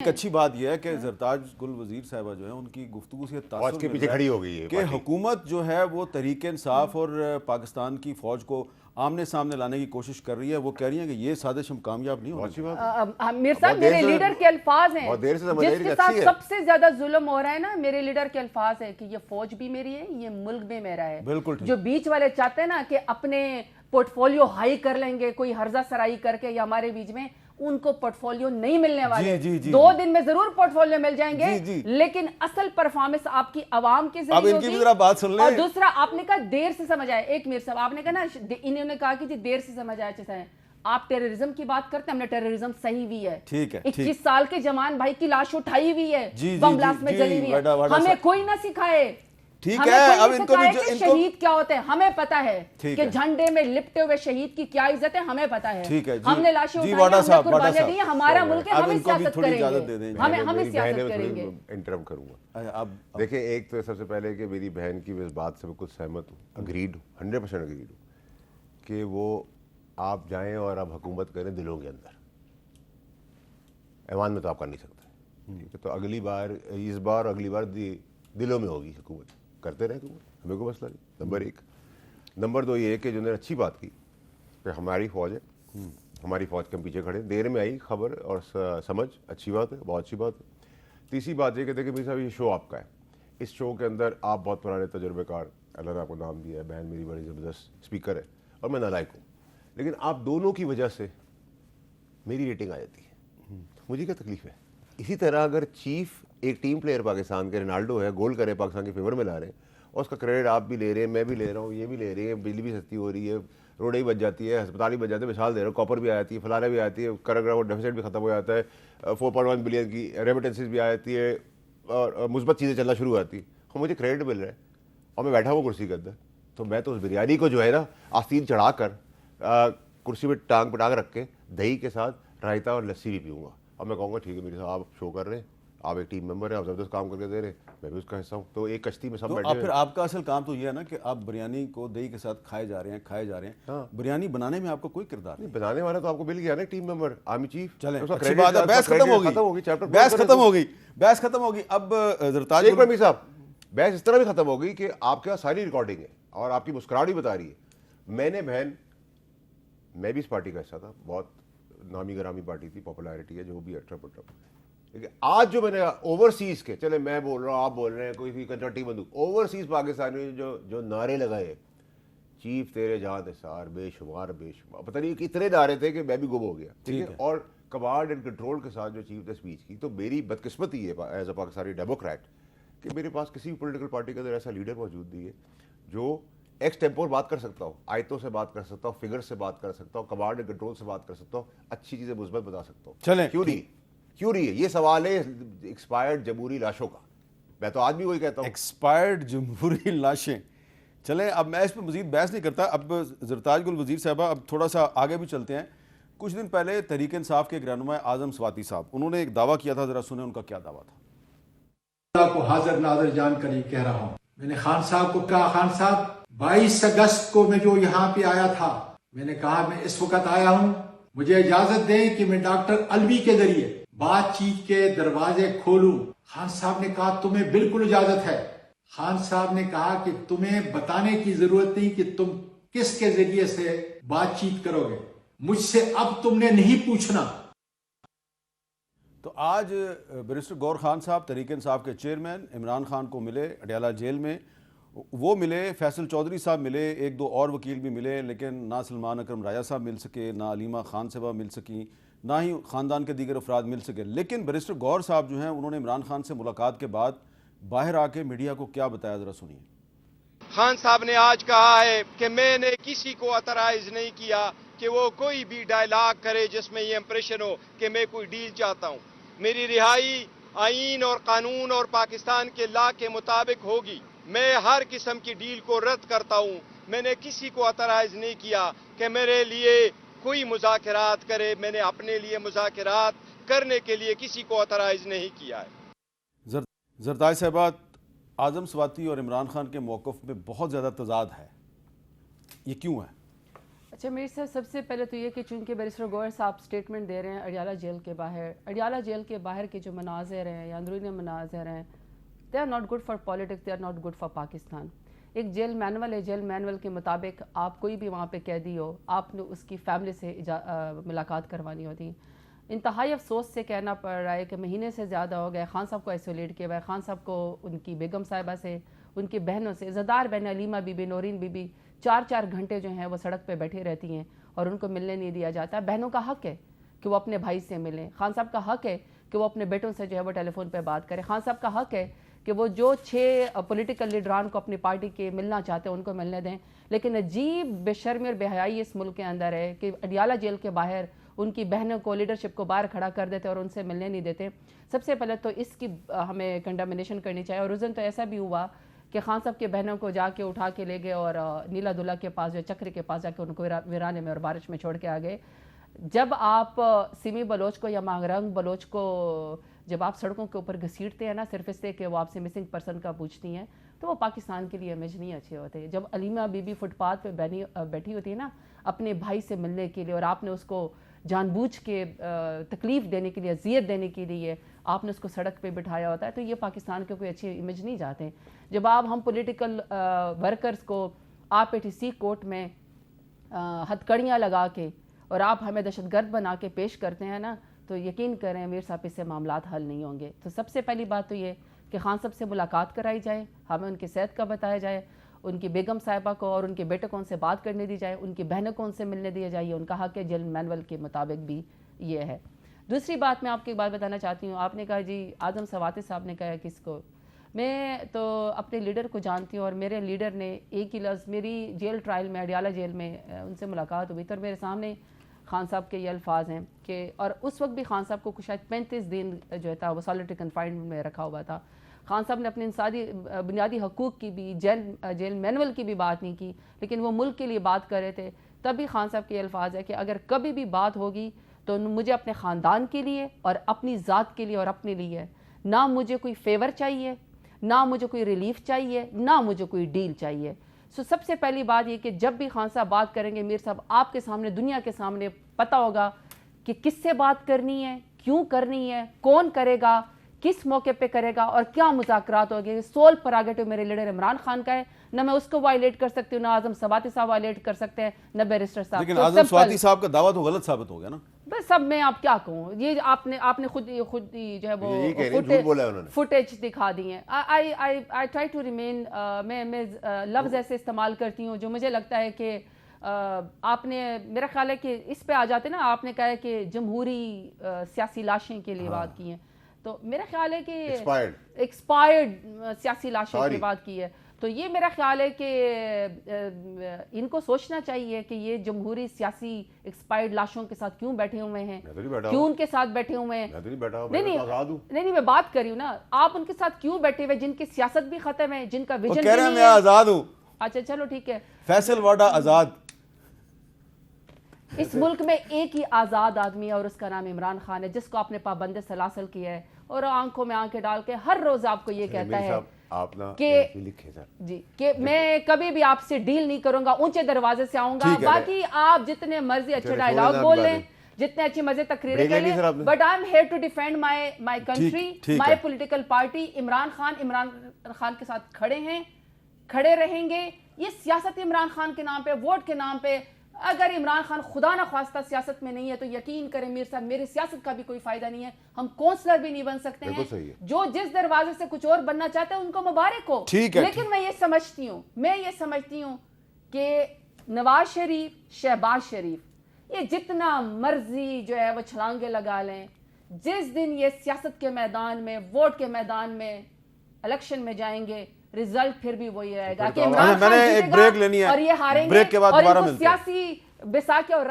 ایک اچھی بات یہ ہے کہ زرتاج گل وزیر صاحبہ جو ہے ان کی گفتگو سے فوج کے پیچھے کھڑی ہو گئی ہے کہ حکومت جو ہے وہ تحریک انصاف اور پاکستان کی فوج کو آمنے سامنے لانے کی کوشش کر رہی ہے. وہ کہہ رہی ہیں کہ یہ سازش ہم کامیاب نہیں ہوگی. میر صاحب میرے لیڈر کے الفاظ ہیں جس کے ساتھ سب سے زیادہ ظلم ہو رہا ہے نا, میرے لیڈر کے الفاظ ہیں کہ یہ فوج بھی میری ہے, یہ ملک بھی میرا ہے. جو بیچ والے چاہتے ہیں نا کہ اپنے پورٹ فولیو ہائی کر لیں گے کوئی ہرزہ سرائی کر کے یا ہمارے بیچ میں, ان کو پورٹ فولیو نہیں ملنے والے. 2 دن میں ضرور پورٹ فولیو مل جائیں گے لیکن اصل پرفارمنس آپ کی عوام کے ذریعے ہوگی. اور دوسرا آپ نے کہا دیر سے سمجھ آئے, ایک میر صاحب آپ نے کہا نا انہوں نے کہا کہ جی دیر سے سمجھ آئے چیزیں. آپ ٹیررزم کی بات کرتے ہیں, ہم نے ٹیررزم صحیح ہوئی ہے. 21 سال کے جوان بھائی کی لاش اٹھائی ہوئی ہے, بم بلاسٹ میں جلی ہوئی ہے. ہمیں کوئی نہ سکھائے, ٹھیک ہے, اب ان کو بھی شہید کیا ہوتے ہیں ہمیں پتا ہے کہ جھنڈے میں لپٹے ہوئے شہید کی کیا عزت ہے ہمیں پتا ہے. ہم نے لاشیں اٹھائی, ہم نے قربانیاں دی ہیں, ہمارا ملک ہے, ہم سیاست کریں گے, ہم سیاست کریں گے. انٹرپٹ کروں گا. اب دیکھیں, ایک تو سب سے پہلے کہ میری بہن کی اس بات سے بالکل سہمت ہوں, اگریڈ ہوں, 100% اگریڈ ہوں کہ وہ آپ جائیں اور آپ حکومت کریں دلوں کے اندر, ایوان میں تو آپ کر نہیں سکتے. تو اگلی بار, اس بار اور اگلی بار دلوں میں ہوگی حکومت, کرتے رہے حکومت, ہمیں کوئی مسئلہ نہیں. نمبر 1. نمبر 2 یہ ہے کہ جنہوں نے اچھی بات کی کہ ہماری فوج ہے, ہماری فوج کے ہم پیچھے کھڑے, دیر میں آئی خبر اور سمجھ, اچھی بات ہے, بہت اچھی بات ہے. تیسری بات یہ کہ دیکھیں میری صاحب یہ شو آپ کا ہے, اس شو کے اندر آپ بہت پرانے تجربے کار, اللہ نے آپ کو نام دیا ہے, بہن میری بڑی زبردست اسپیکر ہے اور میں نالائق ہوں, لیکن آپ دونوں کی وجہ سے میری ریٹنگ آ جاتی ہے. مجھے کیا تکلیف ہے؟ اسی طرح اگر چیف ایک ٹیم پلیئر پاکستان کے رونالڈو ہے, گول کرے پاکستان کے فیور میں لا رہے ہیں, اور اس کا کریڈٹ آپ بھی لے رہے ہیں, میں بھی لے رہا ہوں, یہ بھی لے رہے ہیں, بجلی بھی سستی ہو رہی ہے, روڈیں بھی بچ جاتی ہے, ہسپتال بھی بچ جاتے ہیں, مثال دے رہا ہوں, کاپر بھی آ جاتی ہے, فلانے بھی آتی ہے, کرنٹ اکاؤنٹ ڈیفیسٹ بھی ختم ہو جاتا ہے, 4.1 بلین کی ریمیٹنسز بھی آ جاتی ہے, اور مثبت چیزیں چلنا شروع ہو جاتی ہے, اور مجھے کریڈٹ مل رہا ہے اور میں بیٹھا ہوں کرسی کے اندر, تو میں تو اس بریانی کو جو ہے نا آستین چڑھا کر کرسی پہ ٹانگ پہ ٹانگ رکھ کے دہی کے ساتھ رائتا اور لسی بھی پیوں گا, اور میں کہوں گا ٹھیک ہے میرے صاحب آپ شو کر رہے ہیں, آپ ایک ٹیم ممبر ہیں, آپ زبردست کام کر کے دے رہے ہیں, میں بھی اس کا حصہ ہوں, تو ایک کشتی میں سب بیٹھے ہیں. پھر آپ کا اصل کام تو یہ ہے نا کہ آپ بریانی کو دہی کے ساتھ کھائے جا رہے ہیں. بریانی بنانے میں آپ کا کوئی کردار نہیں, بنانے والا تو آپ کو مل گیا نا ٹیم ممبر, آرمی چیف. چلیں اچھی بات ہے, بحث ختم ہوگی. اب زرتاج صاحب بحث اس طرح بھی ختم ہو گئی کہ آپ کے پاس ساری ریکارڈنگ ہے اور آپ کی مسکراہٹ بھی بتا رہی ہے. میں نے بہن, میں بھی اس پارٹی کا حصہ تھا, بہت نامی گرامی پارٹی تھی, پاپولیرٹی ہے جو بھی ہے, لیکن آج جو میں نے اوورسیز کے, چلے میں بول رہا ہوں, آپ بول رہے ہیں, کوئی کنٹرٹی بندوق, اوورسیز پاکستانی جو نعرے لگائے, چیف تیرے جان نثار, بے شمار پتہ نہیں اتنے نعرے تھے کہ میں بھی گم ہو گیا, ٹھیک ہے. اور کمانڈ اینڈ کنٹرول کے ساتھ جو چیف نے اسپیچ کی, تو میری بدقسمتی ہے ایز اے پاکستانی ڈیموکریٹ کہ میرے پاس کسی بھی پولیٹیکل پارٹی کا اندر ایسا لیڈر موجود نہیں ہے جو ایکس ٹیمپور بات کر سکتا ہو, آیتوں سے بات کر سکتا ہو, فگر سے بات کر سکتا ہو, کمانڈ اینڈ کنٹرول سے بات کر سکتا ہو, اچھی چیزیں مثبت بتا سکتا ہو. چلیں کیوں نہیں ہے؟ یہ سوال ہے ایکسپائرڈ جمہوری لاشوں کا. میں تو آج بھی وہی کہتا ہوں, ایکسپائرڈ جمہوری لاشیں. چلیں اب میں اس پہ مزید بحث نہیں کرتا. اب زرتاج گل وزیر صاحبہ اب تھوڑا سا آگے بھی چلتے ہیں. کچھ دن پہلے تحریک انصاف کے ایک رہنما اعظم سواتی صاحب, انہوں نے ایک دعویٰ کیا تھا, ذرا سنیں ان کا کیا دعویٰ تھا. اللہ کو حاضر ناظر جان کر یہ کہہ رہا ہوں, میں نے خان صاحب کو کہا, خان صاحب 22 اگست کو میں جو یہاں پہ آیا تھا, میں نے کہا میں اس وقت آیا ہوں, مجھے اجازت دیں کہ میں ڈاکٹر الوی کے ذریعے بات چیت کے دروازے کھولوں. خان صاحب نے کہا تمہیں بالکل اجازت ہے. خان صاحب نے کہا کہ تمہیں بتانے کی ضرورت نہیں کہ تم کس کے ذریعے سے بات چیت کرو گے, مجھ سے اب تم نے نہیں پوچھنا. تو آج بیرسٹر گور خان صاحب تحریک انصاف کے چیئرمین عمران خان کو ملے اڈیالہ جیل میں, وہ ملے, فیصل چودھری صاحب ملے, 1-2 اور وکیل بھی ملے, لیکن نہ سلمان اکرم راجہ صاحب مل سکے, نہ علیمہ خان صاحبہ مل سکیں, نہ ہی خاندان کے دیگر افراد مل سکے. لیکن بیرسٹر گور صاحب جو ہیں انہوں نے عمران خان سے ملاقات کے بعد باہر آ کے میڈیا کو کیا بتایا, ذرا سنیے. خان صاحب نے آج کہا ہے کہ میں نے کسی کو اترائز نہیں کیا کہ وہ کوئی بھی ڈائلاگ کرے جس میں یہ امپریشن ہو کہ میں کوئی ڈیل چاہتا ہوں. میری رہائی آئین اور قانون اور پاکستان کے لا کے مطابق ہوگی. میں ہر قسم کی ڈیل کو رد کرتا ہوں. میں نے کسی کو اترائز نہیں کیا کہ میرے لیے کوئی مذاکرات کرے. میں نے اپنے لیے مذاکرات کرنے کے لیے کسی کو اترائز نہیں کیا ہے. زرتاج صاحبہ, اعظم سواتی اور عمران خان کے موقف میں بہت زیادہ تضاد ہے, یہ کیوں ہے؟ اچھا میر صاحب، سب سے پہلے تو یہ کہ چونکہ بیرسٹر گوہر صاحب اسٹیٹمنٹ دے رہے ہیں اڈیالہ جیل کے باہر، اڈیالہ جیل کے باہر کے جو مناظر ہیں یا اندرونی مناظر ہیں، they are not good for politics, they are not good for Pakistan. ایک جیل مینول ہے، جیل مینول کے مطابق آپ کوئی بھی وہاں پہ قیدی ہو، آپ نے اس کی فیملی سے ملاقات کروانی ہوتی. انتہائی افسوس سے کہنا پڑ رہا ہے کہ مہینے سے زیادہ ہو گئے خان صاحب کو آئسولیٹ کیا ہوا ہے. خان صاحب کو ان کی بیگم صاحبہ سے، ان کی بہنوں سے، زدار بہن علیمہ بی بی، نورین بی بی 4 گھنٹے جو ہیں وہ سڑک پہ بیٹھی رہتی ہیں اور ان کو ملنے نہیں دیا جاتا. بہنوں کا حق ہے کہ وہ اپنے بھائی سے ملیں، خان صاحب کا حق ہے کہ وہ اپنے بیٹوں سے جو ہے وہ ٹیلی فون پہ بات کریں، خان صاحب کا حق ہے کہ وہ جو 6 پولیٹیکل لیڈران کو اپنی پارٹی کے ملنا چاہتے ہیں ان کو ملنے دیں. لیکن عجیب بے شرمی اور بے حیائی اس ملک کے اندر ہے کہ اڈیالہ جیل کے باہر ان کی بہنوں کو، لیڈرشپ کو باہر کھڑا کر دیتے اور ان سے ملنے نہیں دیتے. سب سے پہلے تو اس کی ہمیں کنڈمنیشن کرنی چاہیے. اور اس دن تو ایسا بھی ہوا کہ خان صاحب کے بہنوں کو جا کے اٹھا کے لے گئے اور نیلا دلہ کے پاس جو چکر کے پاس جا کے ان کو ویرانے میں اور بارش میں چھوڑ کے آ گئے. جب آپ سمی بلوچ کو یا مانگرنگ بلوچ کو جب آپ سڑکوں کے اوپر گھسیٹتے ہیں نا صرف اس لیے کہ وہ آپ سے مسنگ پرسن کا پوچھتی ہیں، تو وہ پاکستان کے لیے امیج نہیں اچھے ہوتے. جب Alima be be fit path پہ بیٹھی ہوتی ہے نا اپنے بھائی سے ملنے کے لیے، اور آپ نے اس کو جان بوجھ کے تکلیف دینے کے لیے، اذیت دینے کے لیے آپ نے اس کو سڑک پہ بٹھایا ہوتا ہے، تو یہ پاکستان کے کوئی اچھی امیج نہیں جاتے. جب آپ ہم پولیٹیکل ورکرز کو آپ ATC کورٹ میں ہتھ کڑیاں لگا کے اور آپ ہمیں دہشت گرد بنا کے پیش کرتے ہیں نا، تو یقین کریں میر صاحب اس سے معاملات حل نہیں ہوں گے. تو سب سے پہلی بات تو یہ کہ خان صاحب سے ملاقات کرائی جائے، ہمیں ان کی صحت کا بتایا جائے، ان کی بیگم صاحبہ کو اور ان کے بیٹے کو ان سے بات کرنے دی جائے، ان کی بہنوں کو ان سے ملنے دیا جائے. ان کا حق ہے، جیل مینول کے مطابق بھی یہ ہے. دوسری بات میں آپ کو ایک بات بتانا چاہتی ہوں. آپ نے کہا جی اعظم سواتی صاحب نے کہا کس کو، میں تو اپنے لیڈر کو جانتی ہوں اور میرے لیڈر نے ایک ہی لفظ میری جیل ٹرائل میں اڈیالہ جیل میں ان سے ملاقات ہوئی تو میرے سامنے خان صاحب کے یہ الفاظ ہیں کہ، اور اس وقت بھی خان صاحب کو شاید 35 دن جو تھا وہ سالٹری کنفائنمنٹ میں رکھا ہوا تھا. خان صاحب نے اپنے انسانی بنیادی حقوق کی بھی، جیل مینول کی بھی بات نہیں کی، لیکن وہ ملک کے لیے بات کر رہے تھے. تب بھی خان صاحب کے یہ الفاظ ہے کہ اگر کبھی بھی بات ہوگی تو مجھے اپنے خاندان کے لیے اور اپنی ذات کے لیے اور اپنے لیے، نہ مجھے کوئی فیور چاہیے، نہ مجھے کوئی ریلیف چاہیے، نہ مجھے کوئی ڈیل چاہیے. سب سے پہلی بات یہ کہ جب بھی خان صاحب بات کریں گے، میر صاحب آپ کے سامنے، دنیا کے سامنے پتہ ہوگا کہ کس سے بات کرنی ہے، کیوں کرنی ہے، کون کرے گا، کس موقع پہ کرے گا اور کیا مذاکرات ہوگے. سول پراگیٹو میرے لیڈر عمران خان کا ہے، نہ میں اس کو وائلیٹ کر سکتی ہوں، نہ اعظم سواتی صاحب وائلیٹ کر سکتے ہیں، نہ بیرسٹر صاحب. لیکن اعظم سواتی صاحب کا دعویٰ تو غلط ثابت ہو گیا نا. بس سب میں آپ کیا کہوں، یہ آپ نے خود جو ہے وہ فوٹیج دکھا دی ہیں. I try to remain، میں لفظ ایسے استعمال کرتی ہوں جو مجھے لگتا ہے کہ آپ نے، میرا خیال ہے کہ اس پہ آ جاتے نا، آپ نے کہا ہے کہ جمہوری سیاسی لاشیں کے لیے بات کی ہیں، تو میرا خیال ہے کہ ایکسپائرڈ سیاسی لاشیں کی بات کی ہے. تو یہ میرا خیال ہے کہ ان کو سوچنا چاہیے کہ یہ جمہوری سیاسی ایکسپائرڈ لاشوں کے ساتھ کیوں بیٹھے ہوئے ہیں، کیوں ان کے ساتھ بیٹھے ہوئے ہیں. نہیں میں بات کر رہی ہوں نا، آپ ان کے ساتھ کیوں بیٹھے ہوئے جن کی سیاست بھی ختم ہے، جن کا ویژن کہہ رہے ہیں میں آزاد ہوں. اچھا چلو ٹھیک ہے، فیصل واڈا آزاد. اس ملک میں ایک ہی آزاد آدمی ہے اور اس کا نام عمران خان ہے، جس کو آپ نے پابند سلاسل کیا ہے اور آنکھوں میں آنکھیں ڈال کے ہر روز آپ کو یہ کہتا ہے کہ میں کبھی بھی آپ سے ڈیل نہیں کروں گا، اونچے دروازے سے آؤں گا. باقی آپ جتنے مرضی اچھے ڈائلاگ بول لیں، جتنے اچھی مرضی تقریریں کر لیں، but I am here to defend my country, my political party. Imran Khan کے ساتھ کھڑے ہیں، کھڑے رہیں گے. یہ سیاست عمران خان کے نام پہ، ووٹ کے نام پہ، اگر عمران خان خدا نہ خواستہ سیاست میں نہیں ہے تو یقین کریں میر صاحب میری سیاست کا بھی کوئی فائدہ نہیں ہے. ہم کونسلر بھی نہیں بن سکتے ہیں. جو جس دروازے سے کچھ اور بننا چاہتے ہیں ان کو مبارک ہو. لیکن میں یہ سمجھتی ہوں کہ نواز شریف، شہباز شریف، یہ جتنا مرضی جو ہے وہ چھلانگے لگا لیں، جس دن یہ سیاست کے میدان میں، ووٹ کے میدان میں، الیکشن میں جائیں گے، رزلٹ پھر بھی وہی آئے گا کہ عمران خان جیتے گا اور یہ ہاریں گے اور ان کو سیاسی بیساکھی اور